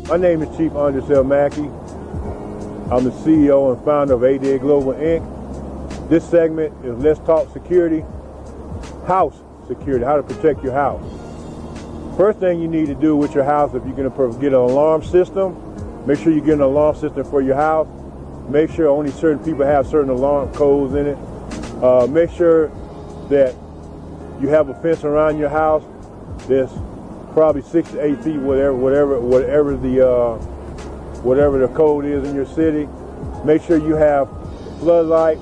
My name is Chief Oneness Mackey. I'm the CEO and founder of ADA Global Inc. This segment is Let's Talk Security, House Security, how to protect your house. First thing you need to do with your house, if you're going to get an alarm system, make sure you get an alarm system for your house. Make sure only certain people have certain alarm codes in it. Make sure that you have a fence around your house that's probably 6 to 8 feet, whatever the code is in your city. Make sure you have floodlights.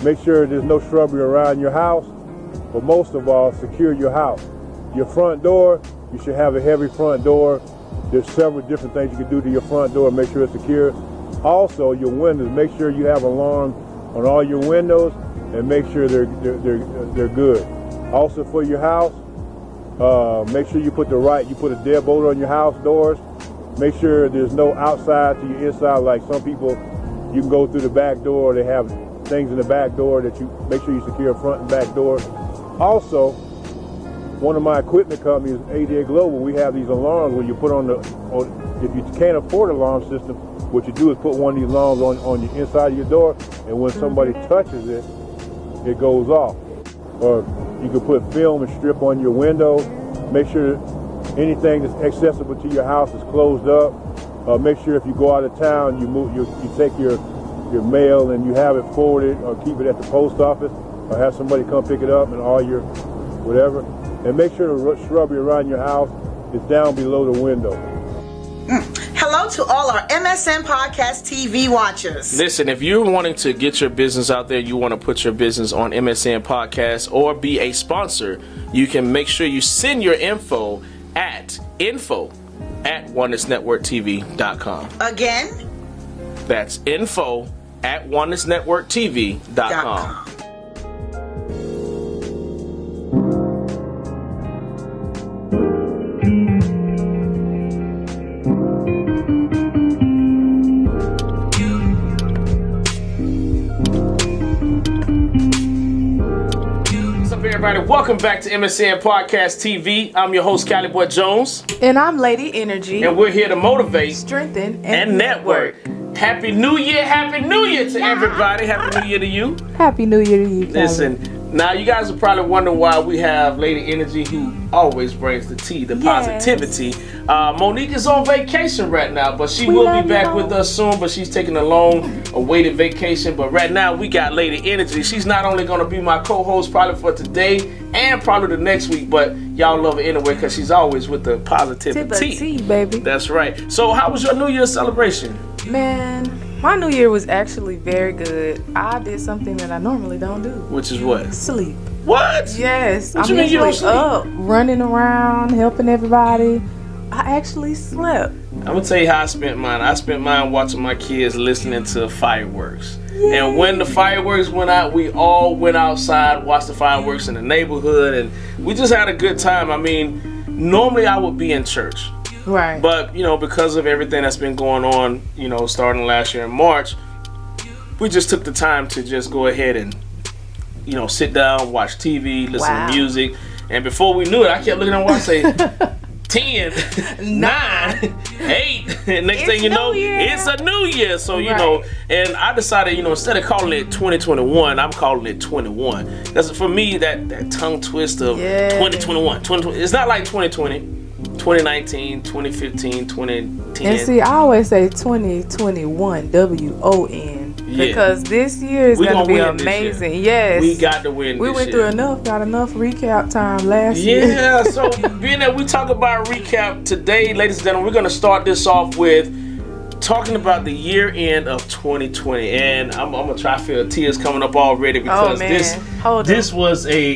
Make sure there's no shrubbery around your house. But most of all, secure your house. Your front door, you should have a heavy front door. There's several different things you can do to your front door, make sure it's secure. Also, your windows, make sure you have alarms on all your windows and make sure they're good. Also for your house, make sure you put a deadbolt on your house doors. Make sure there's no outside to your inside, like some people, you can go through the back door, they have things in the back door that you make sure you secure front and back door. Also, one of my equipment companies, ADA Global, we have these alarms where you put if you can't afford an alarm system, what you do is put one of these alarms on the inside of your door, and when somebody touches it, it goes off. Or you can put film and strip on your window. Make sure anything that's accessible to your house is closed up. Make sure if you go out of town, you take your mail and you have it forwarded or keep it at the post office or have somebody come pick it up and all your whatever. And make sure the shrubbery around your house is down below the window. Hello to all our MSN Podcast TV watchers. Listen, if you're wanting to get your business out there, you want to put your business on MSN Podcast or be a sponsor, you can make sure you send your info at onenessnetworktv.com. Again? That's info@onenessnetworktv.com. Everybody, welcome back to MSN Podcast TV. I'm your host, Caliboi Jones. And I'm Ladi Enhergi. And we're here to motivate, strengthen, and network. Happy New Year to everybody. Happy New Year to you. Happy New Year to you, Caliboi. Listen, now you guys are probably wondering why we have Ladi Enhergi, who always brings the tea, the positivity. Monique is on vacation right now, but she will be back with us soon, but she's taking a long-awaited vacation. But right now, we got Ladi Enhergi. She's not only going to be my co-host probably for today and probably the next week, but y'all love her anyway because she's always with the positivity. Tea, baby. That's right. So how was your New Year's celebration? Man, my New Year was actually very good. I did something that I normally don't do. Which is what? Sleep. What? Yes. What you mean you don't sleep? Up, running around, helping everybody. I actually slept. I'm gonna tell you how I spent mine. I spent mine watching my kids listening to fireworks. Yay. And when the fireworks went out, we all went outside, watched the fireworks in the neighborhood, and we just had a good time. I mean, normally I would be in church. Right. But, because of everything that's been going on, starting last year in March, we just took the time to just go ahead and, sit down, watch TV, listen to music. And before we knew it, I kept looking at my watch and say, 10, 9, 8. And next thing you know, it's a new year. So, and I decided, instead of calling it 2021, I'm calling it 21. That's for me, that tongue twist of 2021. 2020. It's not like 2020. 2019, 2015, 2010. And see, I always say 2021, WON. Because this year is going to be amazing. Yes. We got to win We this went year. got enough recap time last year. Yeah, so being that we talk about recap today, ladies and gentlemen, we're going to start this off with talking about the year end of 2020, and I'm gonna try to feel tears coming up already because this was a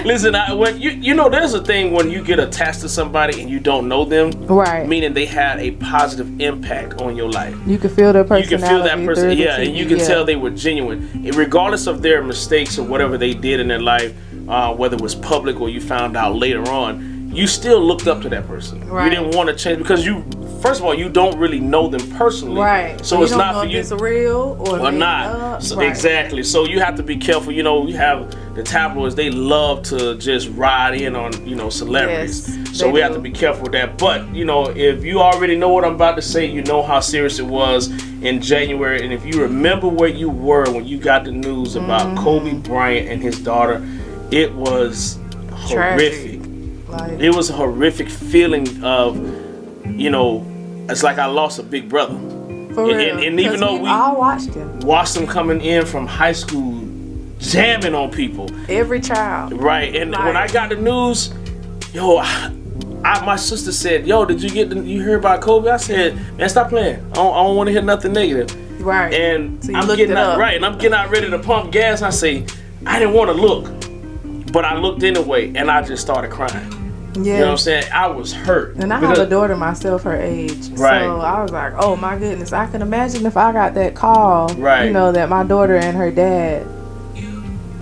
listen. There's a thing when you get attached to somebody and you don't know them, right? Meaning they had a positive impact on your life. You can feel their personality. You can feel that person, and you can tell they were genuine, regardless of their mistakes or whatever they did in their life, whether it was public or you found out later on. You still looked up to that person. Right. You didn't want to change because you first of all, you don't really know them personally. Right. So it's not know for if you. It's real or not. So, exactly. So you have to be careful. You know, you have the tabloids, they love to just ride in on, you know, celebrities. Yes, so we have to be careful with that. But, you know, if you already know what I'm about to say, you know how serious it was in January. And if you remember where you were when you got the news about Kobe Bryant and his daughter, it was horrific. Like, it was a horrific feeling of, you know, it's like I lost a big brother. For real. And even though we all watched him coming in from high school, jamming on people. Every child. Right. And when I got the news, yo, my sister said, yo, did you hear about Kobe? I said, man, stop playing. I don't want to hear nothing negative. Right. And so I'm getting out ready to pump gas. And I say, I didn't want to look, but I looked anyway, and I just started crying. Yeah. You know what I'm saying? I was hurt. And I have a daughter myself her age. Right. So I was like, oh my goodness, I can imagine if I got that call, right, you know, that my daughter and her dad.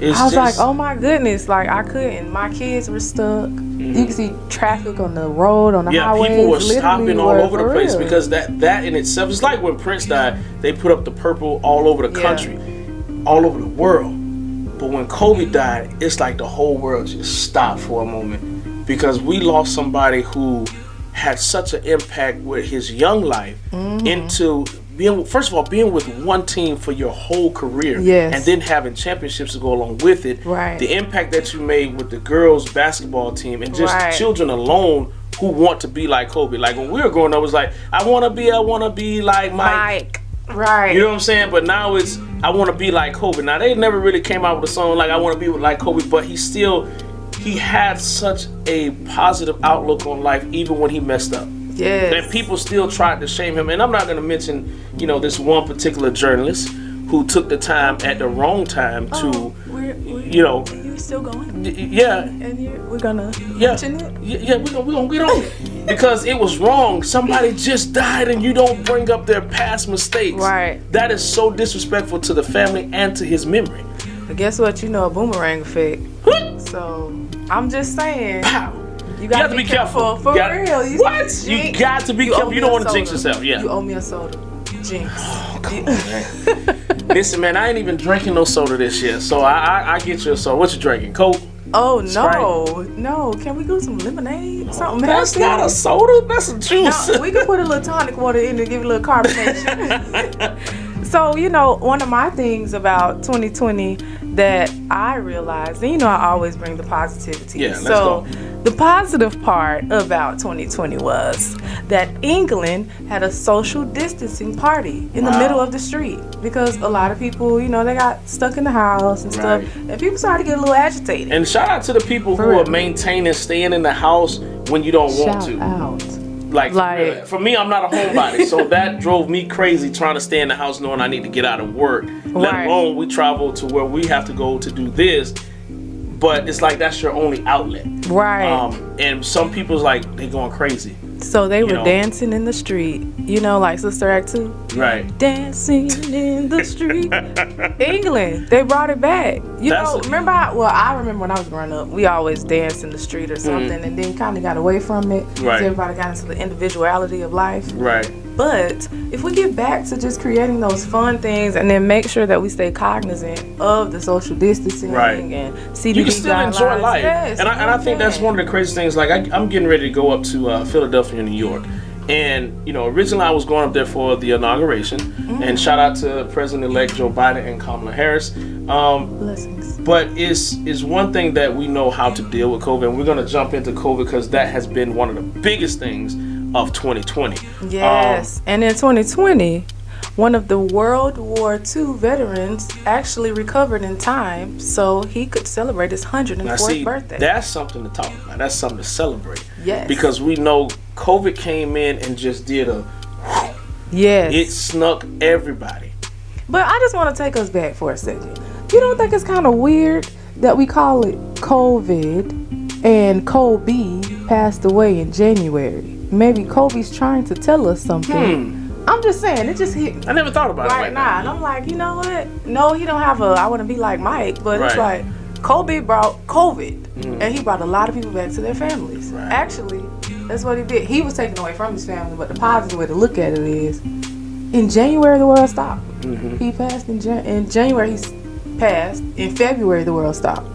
I was like, oh my goodness, like I couldn't. My kids were stuck. You can see traffic on the road, on the highways. People were stopping all over the place because that in itself, it's like when Prince died, they put up the purple all over the country, all over the world. But when Kobe died, it's like the whole world just stopped for a moment. Because we lost somebody who had such an impact with his young life into being, first of all, being with one team for your whole career, and then having championships to go along with it. Right. The impact that you made with the girls' basketball team and just children alone who want to be like Kobe. Like when we were growing up, it was like, I want to be like Mike. Right. You know what I'm saying? But now it's, I want to be like Kobe. Now they never really came out with a song like I want to be like Kobe, but he had such a positive outlook on life even when he messed up. Yes. And people still tried to shame him. And I'm not going to mention, you know, this one particular journalist who took the time at the wrong time to, you know. Are you still going? Yeah. And we're going to mention it? Yeah, we're going to get on it. Because it was wrong. Somebody just died and you don't bring up their past mistakes. Right. That is so disrespectful to the family and to his memory. But guess what? You know, a boomerang effect. So I'm just saying. Pow. You got to be careful. For real. You got to be careful. You don't want to jinx yourself. Yeah. You owe me a soda. Jinx. Oh, come on, man. Listen, man, I ain't even drinking no soda this year. So I get you a soda. What you drinking? Coke? Oh, Sprite? no. Can we do some lemonade? Something That's healthy? not a soda. That's a juice. No, we can put a little tonic water in to give it a little carbonation. So, you know, one of my things about 2020 that I realized, and you know I always bring the positivity. Yeah, let's go. The positive part about 2020 was that England had a social distancing party in the middle of the street because a lot of people, you know, they got stuck in the house and stuff, and people started to get a little agitated. And shout out to the people who are maintaining staying in the house when you don't want to. Shout out. Like for me, I'm not a homebody, so that drove me crazy trying to stay in the house knowing I need to get out of work. Let alone we travel to where we have to go to do this. But it's like that's your only outlet. Right. And some people's like, they going crazy. So they were dancing in the street, you know, like Sister Act 2. Right. Dancing in the street. England, they brought it back. You know, remember I remember when I was growing up, we always danced in the street or something and then kind of got away from it. Right. Everybody got into the individuality of life. Right. But if we get back to just creating those fun things and then make sure that we stay cognizant of the social distancing and CDC you can still guidelines. enjoy life. Yes, and I think that's one of the crazy things. Like I'm getting ready to go up to Philadelphia, New York. And, you know, originally I was going up there for the inauguration. And shout out to President-elect Joe Biden and Kamala Harris. Blessings. But it's one thing that we know how to deal with COVID. And we're going to jump into COVID because that has been one of the biggest things of 2020. Yes. And in 2020, one of the World War II veterans actually recovered in time so he could celebrate his 104th birthday. That's something to talk about. That's something to celebrate. Yes. Because we know COVID came in and just did a... Yes. It snuck everybody. But I just want to take us back for a second. You don't think it's kind of weird that we call it COVID and Kobe passed away in January? Maybe Kobe's trying to tell us something. I'm just saying, it just hit. I never thought about it right now. And I'm like, you know what? No, he don't have I want to be like Mike, but it's like Kobe brought COVID, and he brought a lot of people back to their families. Actually, That's what he did. He was taken away from his family, but the positive way to look at it is, in January the world stopped. He passed in January. He passed in February. The world stopped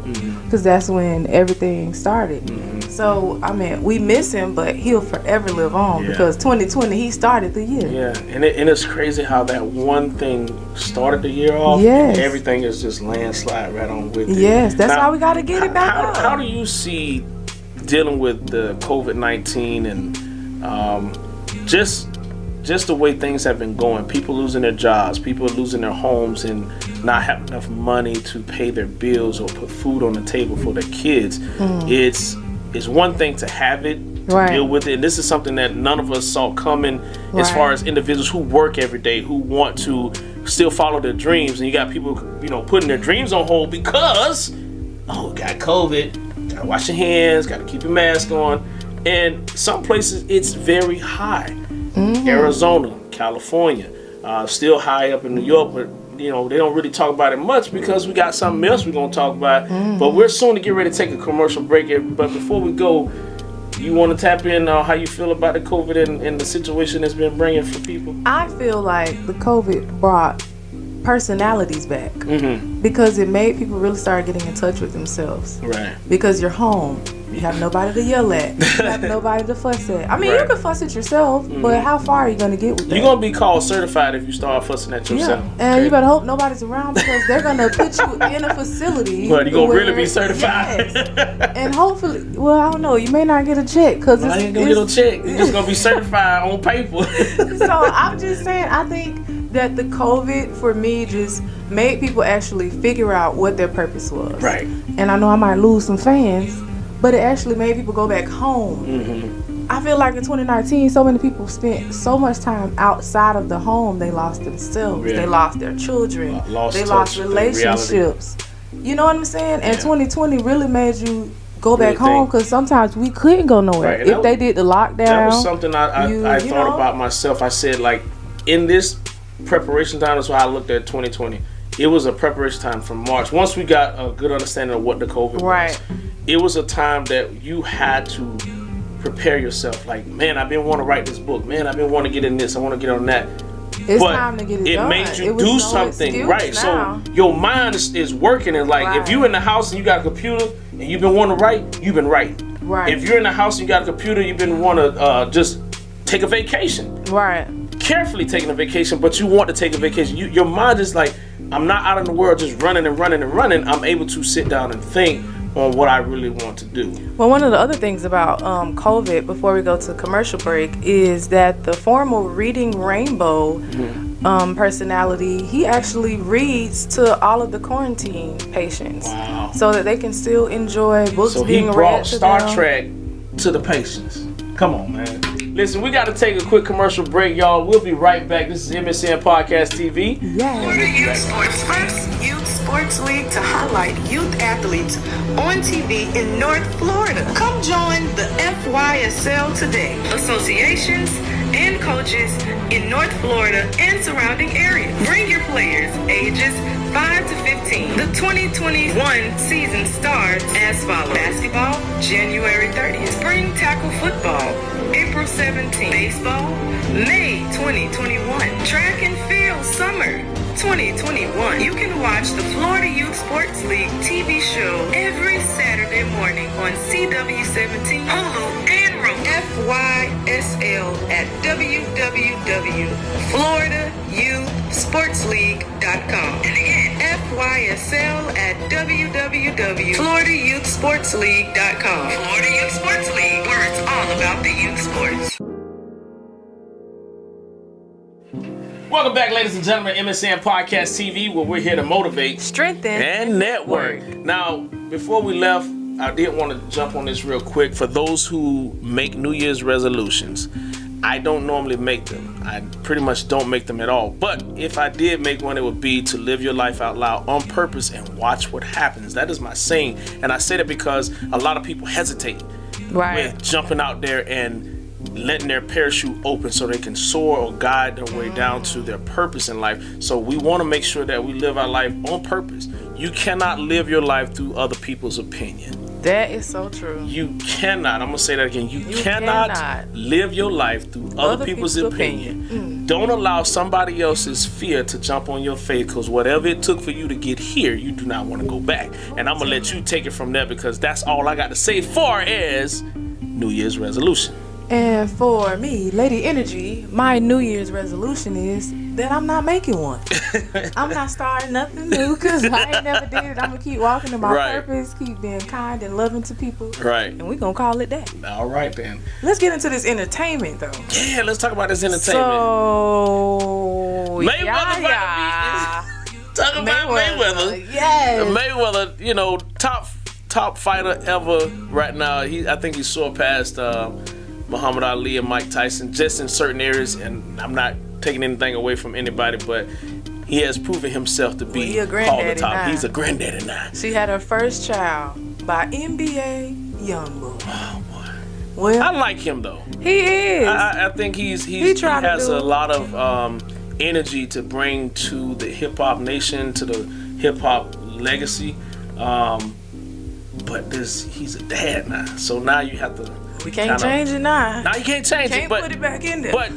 because that's when everything started. So I mean, we miss him, but he'll forever live on because 2020 he started the year. Yeah, and it's crazy how that one thing started the year off. Yes. And everything is just landslide right on with it. Yes, that's now, how we got to get it back up. How do you see dealing with the COVID-19 and just the way things have been going? People losing their jobs, people losing their homes, and not having enough money to pay their bills or put food on the table for their kids. It's one thing to have it, to deal with it, and this is something that none of us saw coming as far as individuals who work every day, who want to still follow their dreams. And you got people, putting their dreams on hold because, got COVID, gotta wash your hands, gotta keep your mask on. And some places it's very high. Arizona, California, still high up in New York, but they don't really talk about it much because we got something else we're going to talk about. But we're soon to get ready to take a commercial break. But before we go, you want to tap in how you feel about the COVID and the situation it's been bringing for people? I feel like the COVID brought personalities back because it made people really start getting in touch with themselves. Right. Because you're home. You have nobody to yell at. You have nobody to fuss at. I mean, you can fuss at yourself, but how far are you going to get with that? You're going to be called certified if you start fussing at yourself. Yeah. And you better hope nobody's around because they're going to put you in a facility. But you're going to really be certified. Yes. And hopefully, well, I don't know, you may not get a check because I ain't going to get no check. You're just going to be certified on paper. So I'm just saying, I think that the COVID for me just made people actually figure out what their purpose was. Right. And I know I might lose some fans, but it actually made people go back home. I feel like in 2019, so many people spent so much time outside of the home, they lost themselves. They lost their children. They lost relationships. You know what I'm saying? And 2020 really made you go back home because sometimes we couldn't go nowhere. Right. If they did the lockdown. That was something I thought about myself. I said, like, in this preparation time, that's why I looked at 2020. It was a preparation time from March. Once we got a good understanding of what the COVID was, it was a time that you had to prepare yourself. Like, man, I've been wanting to write this book. Man, I've been wanting to get in this. I want to get on that. It's time to get it done. It made you do something, right? Now. So your mind is working. And like, if you're in the house and you got a computer and you've been wanting to write, you've been writing. Right. If you're in the house and you got a computer, you've been wanting to just take a vacation. Right. Carefully taking a vacation, but you want to take a vacation. Your mind is like, I'm not out in the world just running and running and running. I'm able to sit down and think on what I really want to do. Well, one of the other things about COVID, before we go to commercial break, is that the former Reading Rainbow personality, he actually reads to all of the quarantine patients. Wow. So that they can still enjoy books being read to them. So he brought Star Trek to the patients. Come on, man. Listen, we got to take a quick commercial break, y'all. We'll be right back. This is MSN Podcast TV. Sports First Youth Sports League to highlight youth athletes on TV in North Florida. Come join the FYSL today. Associations and coaches in North Florida and surrounding areas. Bring your players ages 5 to 15. The 2021 season starts as follows. Basketball, January 30th. Spring tackle football, April 17th. Baseball, May 2021. Track and field, summer 2021. You can watch the Florida Youth Sports League TV show every Saturday morning on CW17, HULU, and ROKU. FYSL at www.floridayouthsportsleague.com. And again, FYSL at www.floridayouthsportsleague.com. Florida Youth Sports League, where it's all about the youth sports. Welcome back, ladies and gentlemen, MSN Podcast TV, where we're here to motivate, strengthen, and network. Now, before we left, I did want to jump on this real quick. For those who make New Year's resolutions, I don't normally make them. I pretty much don't make them at all. But if I did make one, it would be to live your life out loud on purpose and watch what happens. That is my saying. And I say that because a lot of people hesitate with jumping out there and letting their parachute open so they can soar or guide their way down to their purpose in life. So we want to make sure that we live our life on purpose. You cannot live your life through other people's opinion. That is so true. You cannot, I'm going to say that again, you cannot live your life through other people's opinion. Don't allow somebody else's fear to jump on your faith, because whatever it took for you to get here, you do not want to go back. And I'm going to let you take it from there, because that's all I got to say far as New Year's resolution. And for me, Ladi Enhergi, my New Year's resolution is that I'm not making one. I'm not starting nothing new, because I ain't never did it. I'm going to keep walking in my purpose, keep being kind and loving to people. Right. And we're going to call it that. All right, then. Let's get into this entertainment, though. Yeah, let's talk about this entertainment. So, Talk about Mayweather. Yes. Mayweather, you know, top fighter ever right now. I think he surpassed Muhammad Ali and Mike Tyson just in certain areas, and I'm not taking anything away from anybody, but he has proven himself to be called the top. He's a granddaddy now. She had her first child by NBA Youngboy. Oh boy. Well, I like him though. He is. I think he has a lot of energy to bring to the hip hop nation, to the hip hop legacy. But he's a dad now, so now you have to. We can't change it now. Now you can't change it, but put it back in there. But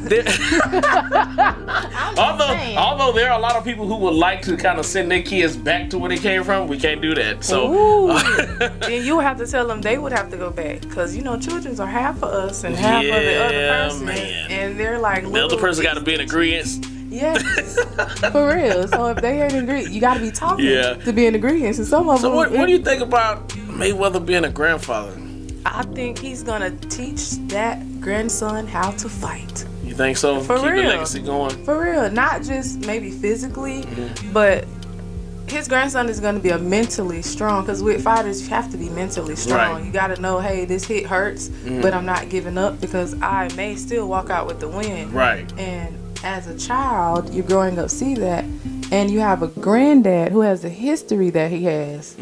although there are a lot of people who would like to kind of send their kids back to where they came from, we can't do that. So then you have to tell them they would have to go back, because you know children are half of us and half of the other person, and they're like the other person got to be in agreement. Yes, for real. So if they ain't in agreement, you got to be talking to be in agreement. And some of them. So what do you think about Mayweather being a grandfather? I think he's gonna teach that grandson how to fight. You think so? For Keep real. the legacy going. For real, not just maybe physically, but his grandson is gonna be a mentally strong. Because with fighters, you have to be mentally strong. Right. You gotta know, hey, this hit hurts, but I'm not giving up, because I may still walk out with the win. Right. And as a child, you're growing up, see that, and you have a granddad who has the history that he has.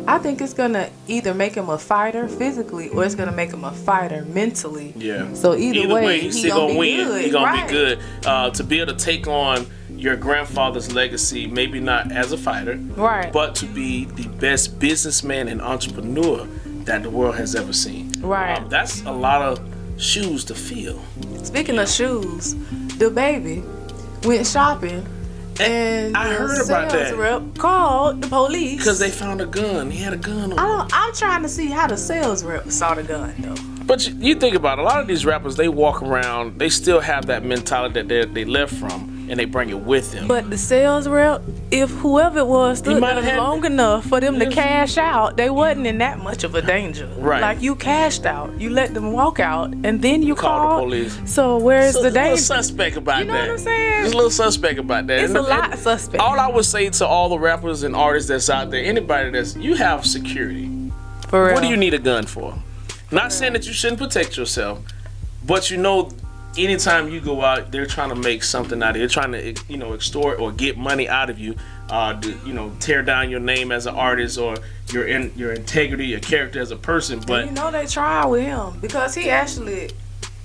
I think it's gonna either make him a fighter physically, or it's gonna make him a fighter mentally. Yeah. So either way, he's still gonna win. Good. He's gonna be good. To be able to take on your grandfather's legacy, maybe not as a fighter, right, but to be the best businessman and entrepreneur that the world has ever seen. Right. That's a lot of shoes to fill. Speaking of shoes, the baby went shopping. And I heard about that. The sales rep called the police because they found a gun. He had a gun on him. I'm trying to see how the sales rep saw the gun, though. But you think about it, a lot of these rappers, they walk around, they still have that mentality that they left from, and they bring it with them. But the sales rep, if whoever it was stood there long enough for them to cash out, they wasn't in that much of a danger. Right. Like, you cashed out, you let them walk out, and then you call the police. So where's the danger? A little suspect about that. You know what I'm saying? There's a little suspect about that. It's a lot suspect. All I would say to all the rappers and artists that's out there, anybody you have security. For real. What do you need a gun for? Not saying that you shouldn't protect yourself, but you know, anytime you go out, they're trying to make something out of you. They're trying to, extort or get money out of you, to, tear down your name as an artist or your integrity, your character as a person. But and they try with him because he actually,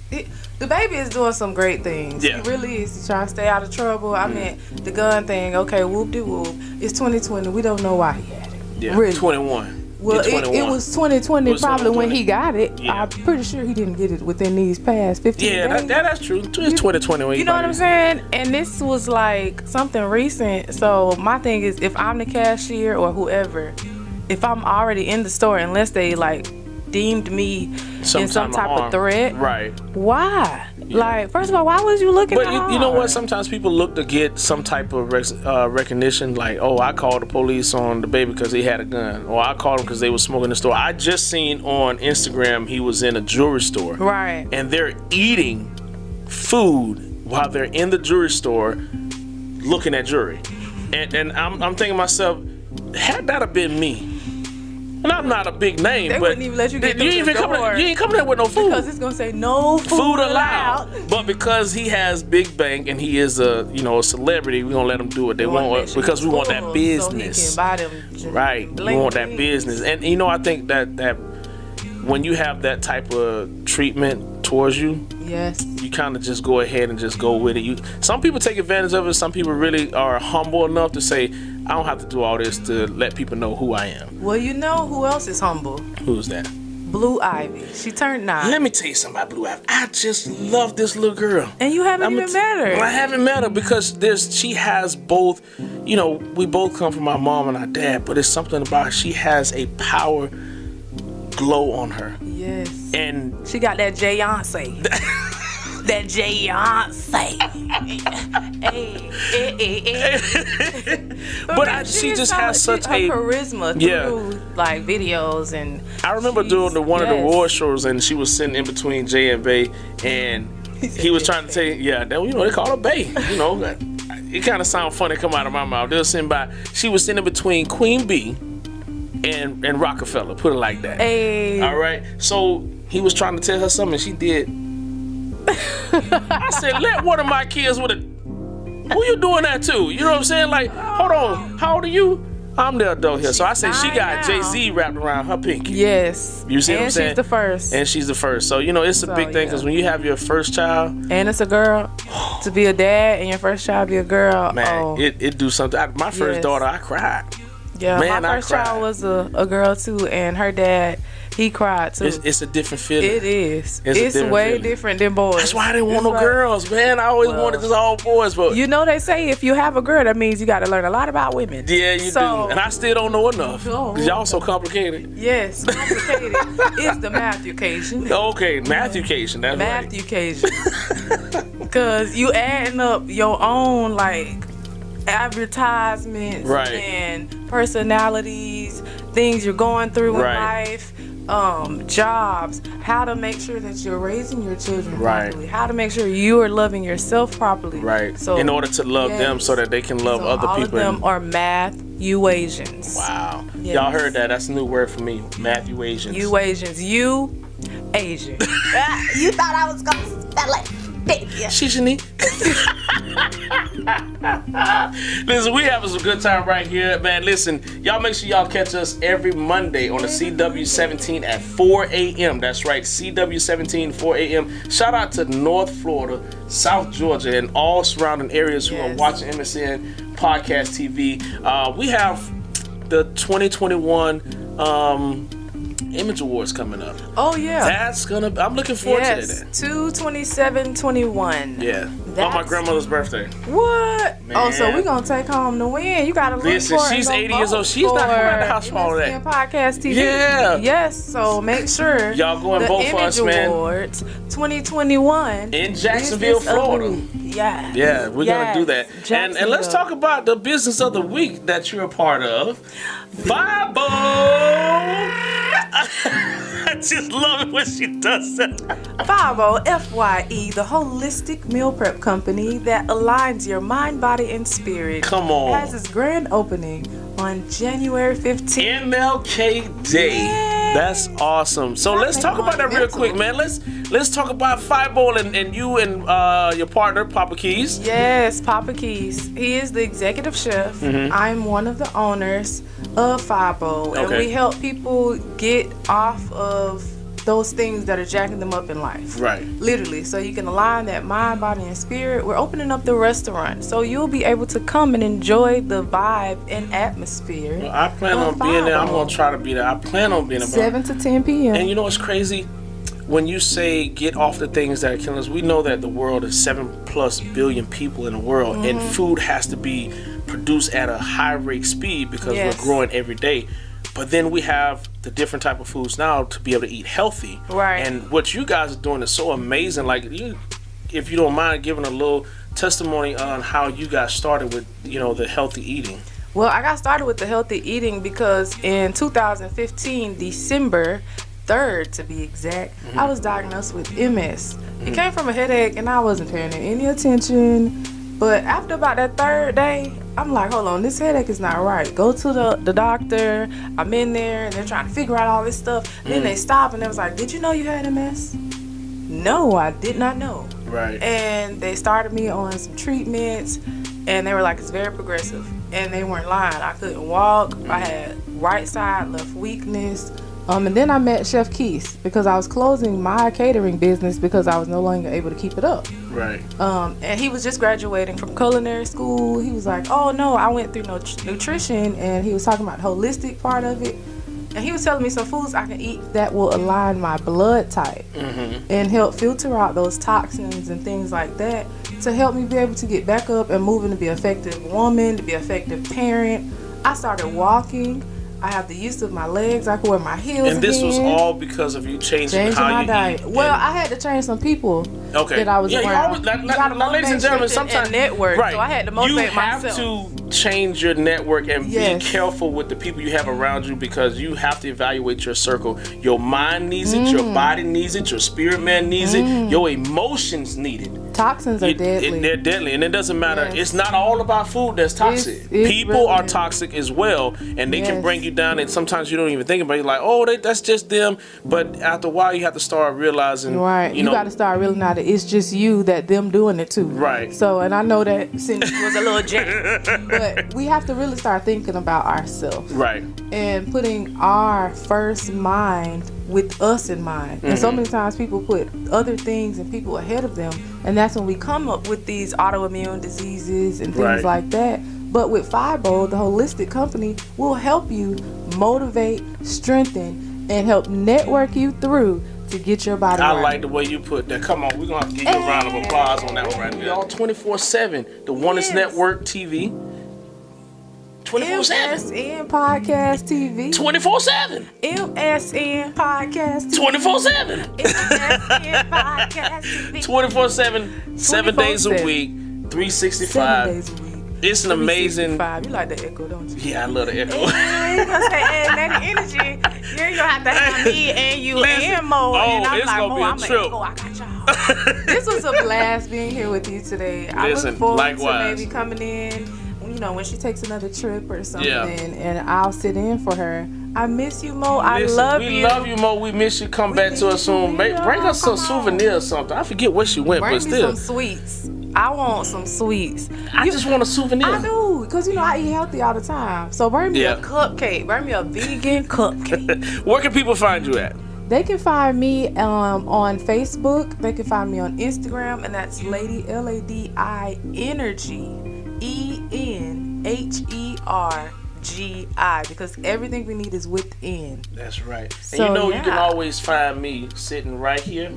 the baby is doing some great things. Yeah. He really is. He's trying to stay out of trouble. I mean, the gun thing, okay, whoop-de-whoop. It's 2020. We don't know why he had it. Yeah, really. 21. Well, it was 2020 probably 2020. when he got it. Yeah. I'm pretty sure he didn't get it within these past 15 days. Yeah, that's true. It's 2020 when you know what I'm saying? And this was like something recent. So my thing is, if I'm the cashier or whoever, if I'm already in the store, unless they like deemed me in some type of threat, right? Why? Yeah. Like, first of all, why was you looking? But you know what? Sometimes people look to get some type of recognition, like, oh, I called the police on the baby because he had a gun, or I called him because they were smoking in the store. I just seen on Instagram he was in a jewelry store, right? And they're eating food while they're in the jewelry store, looking at jewelry, and I'm thinking to myself, had that have been me. And I'm not a big name, they but wouldn't even let you get through the door. You ain't coming there with no food because it's gonna say no food allowed. But because he has big bank and he is a celebrity, we gonna let him do what they want because we want that business. So he can buy them right? We want that business, and I think that when you have that type of treatment towards you, Yes. you kind of just go ahead and just go with it. Some people take advantage of it. Some people really are humble enough to say, I don't have to do all this to let people know who I am. Well, you know who else is humble? Who's that? Blue Ivy. She turned 9. Let me tell you something about Blue Ivy. I just love this little girl. And you haven't even met her. I haven't met her because she has both, you know, we both come from our mom and our dad, but it's something about her. She has a power glow on her. Yes. And she got that Jayonce. That Jayonce. But she just has such a charisma through like videos, and I remember doing one of the award shows, and she was sitting in between Jay and Bay, and he was trying to tell you, they call her Bay. You know, it kind of sounds funny come out of my mouth. They were sitting by. She was sitting in between Queen Bee and Rockefeller. Put it like that. Hey. All right. So he was trying to tell her something, and she did. I said, let one of my kids with a. Who you doing that to? You know what I'm saying? Like, hold on. How old are you? I'm the adult here. So I said she got Jay-Z wrapped around her pinky. Yes. You see what I'm saying? And she's the first. And she's the first. So, you know, it's a big thing because when you have your first child. And it's a girl. To be a dad and your first child be a girl. Man, it do something. My first daughter, I cried. Yeah, man, my first child was a girl too. And her dad, he cried too. It's a different feeling. It is. It's way different than boys. That's why I didn't want no girls, man. I always wanted just all boys. But you know, they say if you have a girl, that means you got to learn a lot about women. Yeah, you do. And I still don't know enough. Because y'all so complicated. Yes, complicated. It's the Matthew-cation. Okay, Matthew-cation. That's right. Matthew-cation. Because you adding up your own, like, advertisements and personalities, things you're going through in life. Jobs, how to make sure that you're raising your children properly, how to make sure you are loving yourself properly. Right. So in order to love them so that they can love other people. All of them are Matthew-asians. Wow. Yes. Y'all heard that. That's a new word for me. Matthew-asians. You-asians. You-Asian. You thought I was going to spell it. Shishini. Listen, we having some good time right here, man. Listen, y'all make sure y'all catch us every Monday on the CW17 at 4 a.m. That's right, CW17, 4 a.m. Shout out to North Florida, South Georgia, and all surrounding areas who are watching MSN Podcast TV. We have the 2021 Image Awards coming up. Oh yeah, I'm looking forward to that. 2/27/21. Yeah, on my grandmother's birthday. What? Man. Oh, so we're gonna take home the win. You gotta look for it. She's 80 years old. She's not coming out the house for all that. MSN Podcast TV. Yeah. Yes. So make sure y'all go and vote for us, man. Awards 2021 in Jacksonville, Florida. Yeah. Yeah, we're gonna do that. And let's talk about the business of the week that you're a part of. Fibo. I just love it when she does that. Fibo, FYE, the holistic meal prep company that aligns your mind, body, and spirit. Come on. Has its grand opening on January 15th. MLK Day. Yay. That's awesome. So let's talk about that real quick, man. Let's talk about Fibo and you and your partner, Popa Keis. Yes, Popa Keis. He is the executive chef. Mm-hmm. I'm one of the owners of Fibo. And we help people get off of those things that are jacking them up in life. Right. Literally. So you can align that mind, body, and spirit. We're opening up the restaurant. So you'll be able to come and enjoy the vibe and atmosphere. Well, I plan on being there. I'm going to try to be there. I plan on being there. 7 to 10 p.m. And you know what's crazy? When you say get off the things that are killing us, we know that the world is 7+ billion people in the world, and food has to be produced at a high rate speed because we're growing every day. But then we have the different type of foods now to be able to eat healthy. Right. And what you guys are doing is so amazing. Like, if you don't mind giving a little testimony on how you got started with, the healthy eating. Well, I got started with the healthy eating because in 2015, December 3rd to be exact, I was diagnosed with MS. It came from a headache and I wasn't paying it any attention. But after about that 3rd day, I'm like, hold on, this headache is not right. Go to the doctor. I'm in there and they're trying to figure out all this stuff. Then they stop and they was like, did you know you had MS? No, I did not know. Right. And they started me on some treatments and they were like, it's very progressive. And they weren't lying. I couldn't walk. I had right side, left weakness, And then I met Chef Keis because I was closing my catering business because I was no longer able to keep it up. Right. And he was just graduating from culinary school. He was like, oh no, I went through nutrition, and he was talking about the holistic part of it. And he was telling me some foods I can eat that will align my blood type and help filter out those toxins and things like that to help me be able to get back up and moving to be an effective woman, to be an effective parent. I started walking. I have the use of my legs. I can wear my heels. And this again. was all because of you changing how my you diet. eat. Well, I had to change some people that I was around. You always, ladies and gentlemen, sometimes network. Right. So I had to motivate myself. You have to change your network and be careful with the people you have around you, because you have to evaluate your circle. Your mind needs it. Your body needs it. Your spirit man needs it. Your emotions need it. Toxins are deadly. They're deadly, and it doesn't matter. It's not all about food that's toxic. People really are toxic as well, and they can bring you down. And sometimes you don't even think about it. You're like, oh, that's just them. But after a while, you have to start realizing. Right. You got to start realizing that it's just you that them doing it too. Right. So, and I know that Cindy was a little jacked, but we have to really start thinking about ourselves. Right. And putting our first mind with us in mind. And so many times people put other things and people ahead of them, and that's when we come up with these autoimmune diseases and things like that. But with Fibo, the holistic company, will help you motivate, strengthen, and help network you through to get your body right. I like the way you put that. Come on, we're going to have to give you a round of applause on that one right there. Y'all 24/7, the Oneness Network TV. 24/7. MSN Podcast TV. 24/7. MSN Podcast TV. 24/7. MSN Podcast TV. 24/7, 7 days a week, 365. 7 days a week. It's an amazing. You like the echo, don't you? Yeah, I love the echo. Yeah, you gonna say, Ladi Enhergi. You're gonna have to have me and you and Mo. And I'm it's like, gonna Mo, be a I'm trip. Echo, I got y'all. This was a blast being here with you today. I look forward to maybe coming in, when she takes another trip or something, and I'll sit in for her. I miss you, Mo. I love you. We love you, Mo. We miss you. Come back to us soon. Bring us some souvenirs or something. I forget where she went, but still. Bring me some sweets. I want some sweets. I just want a souvenir. I do, because I eat healthy all the time. So bring me a cupcake. Bring me a vegan cupcake. Where can people find you at? They can find me on Facebook. They can find me on Instagram, and that's Ladi Enhergi. ENHERGI, because everything we need is within. That's right. So, and you can always find me sitting right here,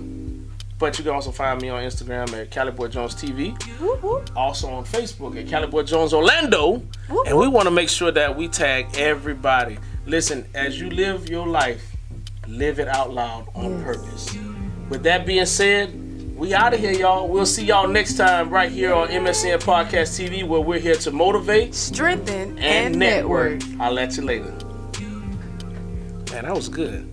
but you can also find me on Instagram at Caliboi Jones TV. Whoop, whoop. Also on Facebook at Caliboi Jones Orlando. Whoop, and we want to make sure that we tag everybody. Listen, as you live your life, live it out loud on purpose. With that being said, we out of here, y'all. We'll see y'all next time right here on MSN Podcast TV, where we're here to motivate, strengthen, and network. I'll at you later. Man, that was good.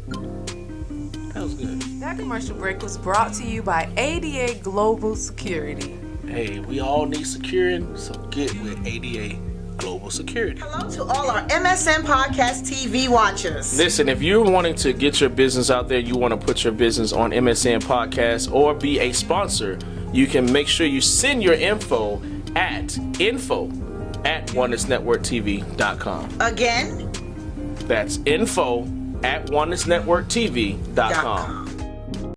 That was good. That commercial break was brought to you by ADA Global Security. Hey, we all need securing, so get with ADA Global Security. Hello to all our MSN Podcast TV watchers. Listen, if you're wanting to get your business out there, you want to put your business on MSN Podcast or be a sponsor, you can make sure you send your info at Again? That's info@onenessnetworktv.com.